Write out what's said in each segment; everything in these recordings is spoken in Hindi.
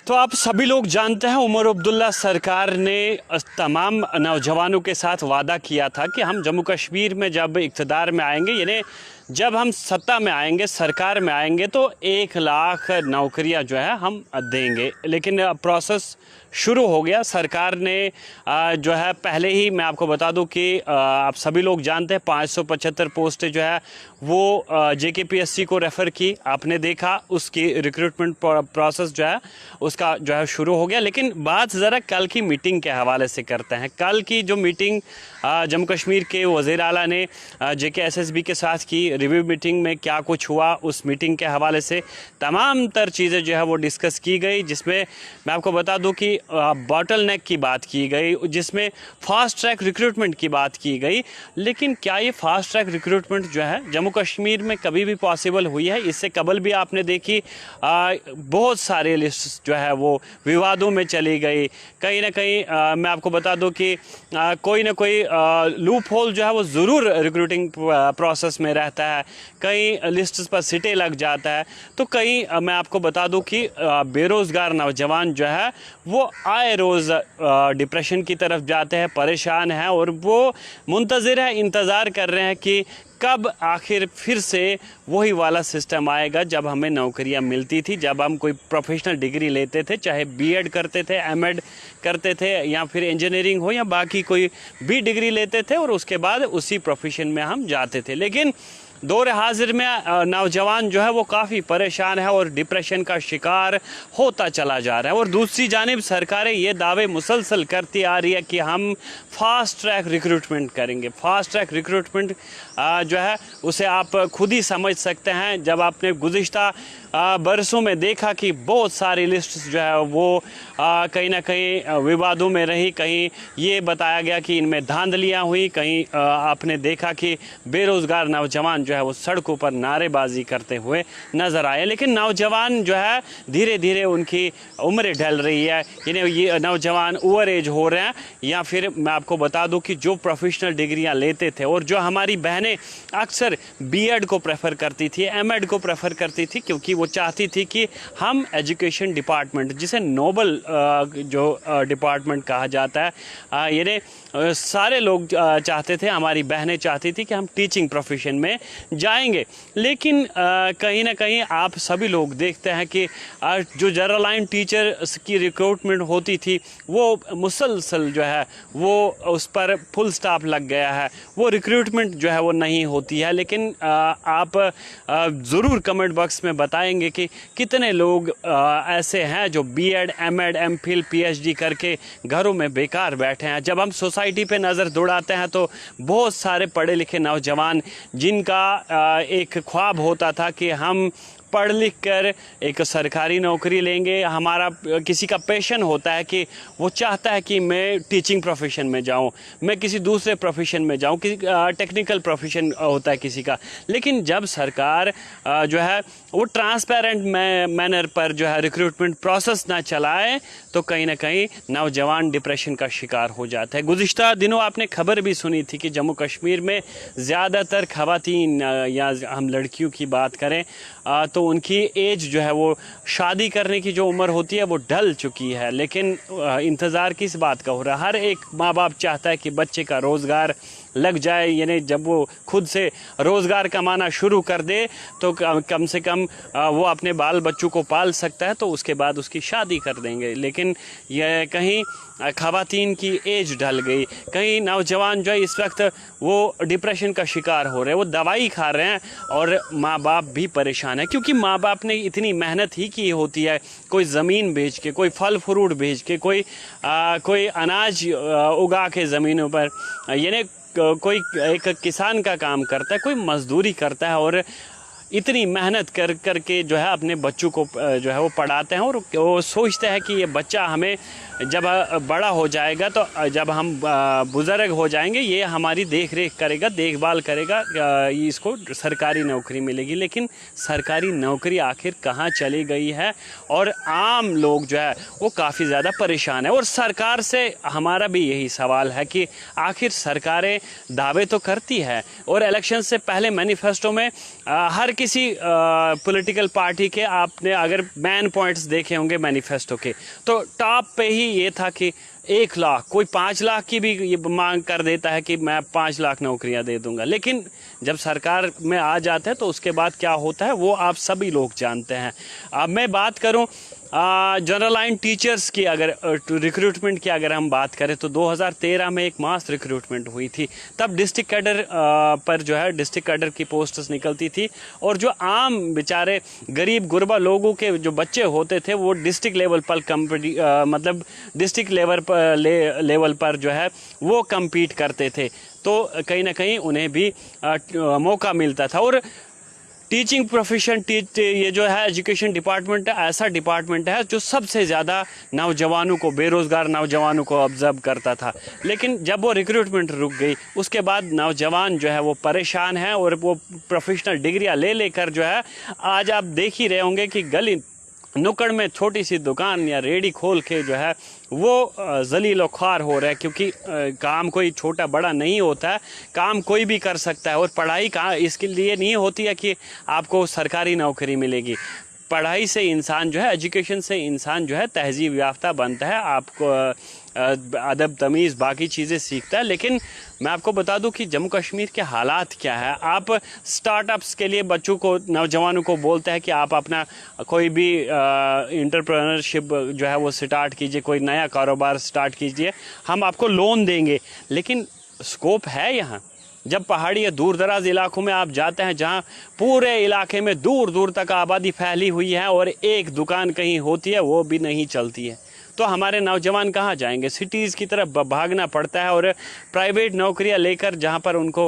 तो आप सभी लोग जानते हैं उमर अब्दुल्ला सरकार ने तमाम नौजवानों के साथ वादा किया था कि हम जम्मू कश्मीर में जब इक़्तिदार में आएंगे, यानी जब हम सत्ता में आएंगे, सरकार में आएंगे, तो 1 लाख नौकरियां जो है हम देंगे। लेकिन प्रोसेस शुरू हो गया। सरकार ने जो है पहले ही मैं आपको बता दूं कि आप सभी लोग जानते हैं 575 पोस्टें जो है वो JKPSC को रेफ़र की। आपने देखा उसकी रिक्रूटमेंट प्रोसेस जो है उसका जो है शुरू हो गया। लेकिन बात ज़रा कल की मीटिंग के हवाले से करते हैं। कल की जो मीटिंग जम्मू कश्मीर के वज़ीर आला ने JKSSB के साथ की, रिव्यू मीटिंग में क्या कुछ हुआ, उस मीटिंग के हवाले से तमाम तर चीज़ें जो है वो डिस्कस की गई। जिसमें मैं आपको बता दूं कि बॉटल नेक की बात की गई, जिसमें फास्ट ट्रैक रिक्रूटमेंट की बात की गई। लेकिन क्या ये फास्ट ट्रैक रिक्रूटमेंट जो है जम्मू कश्मीर में कभी भी पॉसिबल हुई है? इससे कबल भी आपने देखी बहुत सारे लिस्ट जो है वो विवादों में चली गई। कहीं ना कहीं मैं आपको बता दूं कि कोई ना कोई लूप होल जो है वो ज़रूर रिक्रूटिंग प्रोसेस में रहता है। कई लिस्ट्स पर सिटे लग जाता है, तो कहीं मैं आपको बता दूं कि बेरोज़गार नौजवान जो है वो आए रोज़ डिप्रेशन की तरफ जाते हैं, परेशान हैं और वो मुंतज़िर है, इंतज़ार कर रहे हैं कि कब आखिर फिर से वही वाला सिस्टम आएगा जब हमें नौकरियां मिलती थी, जब हम कोई प्रोफेशनल डिग्री लेते थे, चाहे B.Ed करते थे, M.Ed करते थे, या फिर इंजीनियरिंग हो या बाकी कोई भी डिग्री लेते थे और उसके बाद उसी प्रोफेशन में हम जाते थे। लेकिन दौर हाजिर में नौजवान जो है वो काफ़ी परेशान है और डिप्रेशन का शिकार होता चला जा रहा है। और दूसरी जानिब सरकारें ये दावे मुसलसल करती आ रही है कि हम फास्ट ट्रैक रिक्रूटमेंट करेंगे। फास्ट ट्रैक रिक्रूटमेंट जो है उसे आप खुद ही समझ सकते हैं। जब आपने गुज़िश्ता बरसों में देखा कि बहुत सारी लिस्ट जो है वो कहीं ना कहीं विवादों में रही, कहीं ये बताया गया कि इनमें धांधलियाँ हुई, कहीं आपने देखा कि बेरोज़गार नौजवान जो है वो सड़कों पर नारेबाजी करते हुए नज़र आए। लेकिन नौजवान जो है धीरे धीरे उनकी उम्र ढल रही है, यानी ये नौजवान ओवर एज हो रहे हैं। या फिर मैं आपको बता दूं कि जो प्रोफेशनल डिग्रियां लेते थे और जो हमारी बहनें अक्सर B.Ed को प्रेफर करती थी, M.Ed को प्रेफर करती थी, क्योंकि वो चाहती थी कि हम एजुकेशन डिपार्टमेंट, जिसे नोबल जो डिपार्टमेंट कहा जाता है, यानी सारे लोग चाहते थे, हमारी बहनें चाहती थी कि हम टीचिंग प्रोफेशन में जाएंगे। लेकिन कहीं ना कहीं आप सभी लोग देखते हैं कि जो जनरल लाइन टीचर की रिक्रूटमेंट होती थी वो मुसलसल जो है वो उस पर फुल स्टॉप लग गया है, वो रिक्रूटमेंट जो है वो नहीं होती है। लेकिन आप ज़रूर कमेंट बॉक्स में बताएंगे कि कितने लोग ऐसे हैं जो B.Ed, M.Ed, M.Phil, PhD करके घरों में बेकार बैठे हैं। जब हम सोसाइटी पे नज़र दौड़ाते हैं तो बहुत सारे पढ़े लिखे नौजवान जिनका एक ख्वाब होता था कि हम पढ़ लिख कर एक सरकारी नौकरी लेंगे, हमारा किसी का पैशन होता है कि वो चाहता है कि मैं टीचिंग प्रोफेशन में जाऊं, मैं किसी दूसरे प्रोफेशन में जाऊं, किसी टेक्निकल प्रोफेशन होता है किसी का। लेकिन जब सरकार जो है वो ट्रांसपेरेंट मैनर पर जो है रिक्रूटमेंट प्रोसेस ना चलाए तो कहीं ना कहीं नौजवान डिप्रेशन का शिकार हो जाता है। गुज़िश्ता दिनों आपने खबर भी सुनी थी कि जम्मू कश्मीर में ज़्यादातर ख़वातीन या हम लड़कियों की बात करें तो उनकी एज जो है वो शादी करने की जो उम्र होती है वो ढल चुकी है। लेकिन इंतज़ार किस बात का हो रहा है? हर एक माँ बाप चाहता है कि बच्चे का रोज़गार लग जाए, यानी जब वो खुद से रोज़गार कमाना शुरू कर दे तो कम से कम वो अपने बाल बच्चों को पाल सकता है, तो उसके बाद उसकी शादी कर देंगे। लेकिन यह कहीं ख़वातीन की एज ढल गई, कहीं नौजवान जो है इस वक्त वो डिप्रेशन का शिकार हो रहे हैं, वो दवाई खा रहे हैं और माँ बाप भी परेशान है, क्योंकि माँ बाप ने इतनी मेहनत ही की होती है, कोई ज़मीन बेच के, कोई फल फ्रूट बेच के, कोई अनाज उगा के ज़मीनों पर, यानी कोई एक किसान का काम करता है, कोई मजदूरी करता है और इतनी मेहनत करके जो है अपने बच्चों को जो है वो पढ़ाते हैं और वो सोचते हैं कि ये बच्चा हमें जब बड़ा हो जाएगा, तो जब हम बुज़ुर्ग हो जाएंगे, ये हमारी देख रेख करेगा, देखभाल करेगा, इसको सरकारी नौकरी मिलेगी। लेकिन सरकारी नौकरी आखिर कहाँ चली गई है? और आम लोग जो है वो काफ़ी ज़्यादा परेशान है। और सरकार से हमारा भी यही सवाल है कि आखिर सरकारें दावे तो करती है और इलेक्शन से पहले मैनिफेस्टो में हर किसी पॉलिटिकल पार्टी के आपने अगर मैन पॉइंट्स देखे होंगे मैनिफेस्टो के, तो टॉप पे ही ये था कि 1 लाख, कोई 5 लाख की भी ये मांग कर देता है कि मैं 5 लाख नौकरियां दे दूंगा। लेकिन जब सरकार में आ जाते हैं तो उसके बाद क्या होता है वो आप सभी लोग जानते हैं। अब मैं बात करूं जनरल लाइन टीचर्स की, अगर रिक्रूटमेंट की अगर हम बात करें तो 2013 में एक मास रिक्रूटमेंट हुई थी। तब डिस्ट्रिक्ट कैडर पर जो है डिस्ट्रिक्ट कैडर की पोस्ट्स निकलती थी, और जो आम बेचारे गरीब गुरबा लोगों के जो बच्चे होते थे वो डिस्ट्रिक्ट लेवल पर मतलब डिस्ट्रिक्ट लेवल पर जो है वो कम्पीट करते थे, तो कहीं ना कहीं उन्हें भी मौका मिलता था। और टीचिंग प्रोफेशन ये जो है एजुकेशन डिपार्टमेंट ऐसा डिपार्टमेंट है जो सबसे ज़्यादा नौजवानों को, बेरोज़गार नौजवानों को ऑब्जर्व करता था। लेकिन जब वो रिक्रूटमेंट रुक गई उसके बाद नौजवान जो है वो परेशान है, और वो प्रोफेशनल डिग्रियां ले लेकर जो है आज आप देख ही रहे होंगे कि गली नुक्कड़ में छोटी सी दुकान या रेडी खोल के जो है वो जलील ख्वार हो रहा है, क्योंकि काम कोई छोटा बड़ा नहीं होता है, काम कोई भी कर सकता है। और पढ़ाई कहाँ इसके लिए नहीं होती है कि आपको सरकारी नौकरी मिलेगी। पढ़ाई से इंसान जो है, एजुकेशन से इंसान जो है तहजीब याफ्ता बनता है, आपको अदब तमीज़ बाकी चीज़ें सीखता है। लेकिन मैं आपको बता दूं कि जम्मू कश्मीर के हालात क्या है। आप स्टार्टअप्स के लिए बच्चों को, नौजवानों को बोलते हैं कि आप अपना कोई भी इंटरप्रेन्योरशिप जो है वो स्टार्ट कीजिए, कोई नया कारोबार स्टार्ट कीजिए, हम आपको लोन देंगे। लेकिन स्कोप है यहाँ? जब पहाड़ी या दूर दराज इलाकों में आप जाते हैं जहां पूरे इलाके में दूर दूर तक आबादी फैली हुई है और एक दुकान कहीं होती है वो भी नहीं चलती है, तो हमारे नौजवान कहाँ जाएंगे? सिटीज़ की तरफ भागना पड़ता है, और प्राइवेट नौकरियां लेकर जहां पर उनको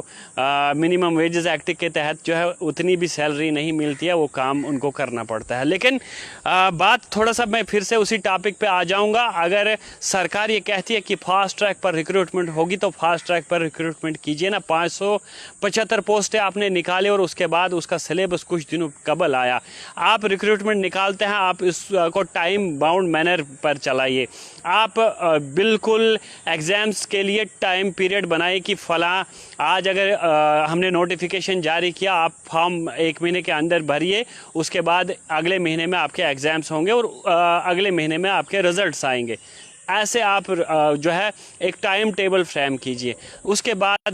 मिनिमम वेजेस एक्ट के तहत जो है उतनी भी सैलरी नहीं मिलती है, वो काम उनको करना पड़ता है। लेकिन बात थोड़ा सा मैं फिर से उसी टॉपिक पे आ जाऊंगा। अगर सरकार ये कहती है कि फास्ट ट्रैक पर रिक्रूटमेंट होगी तो फास्ट ट्रैक पर रिक्रूटमेंट कीजिए ना। 575 पोस्टें आपने निकाले और उसके बाद उसका सिलेबस कुछ दिनों कबल आया। आप रिक्रूटमेंट निकालते हैं, आप इसको टाइम बाउंड मैनर पर चलाइए। आप बिल्कुल एग्ज़ाम्स के लिए टाइम पीरियड बनाइए कि फ़लाँ आज अगर हमने नोटिफिकेशन जारी किया, आप फॉर्म 1 महीने के अंदर भरिए, उसके बाद अगले महीने में आपके एग्ज़ाम्स होंगे और अगले महीने में आपके रिज़ल्ट्स आएंगे। ऐसे आप जो है एक टाइम टेबल फ्रेम कीजिए। उसके बाद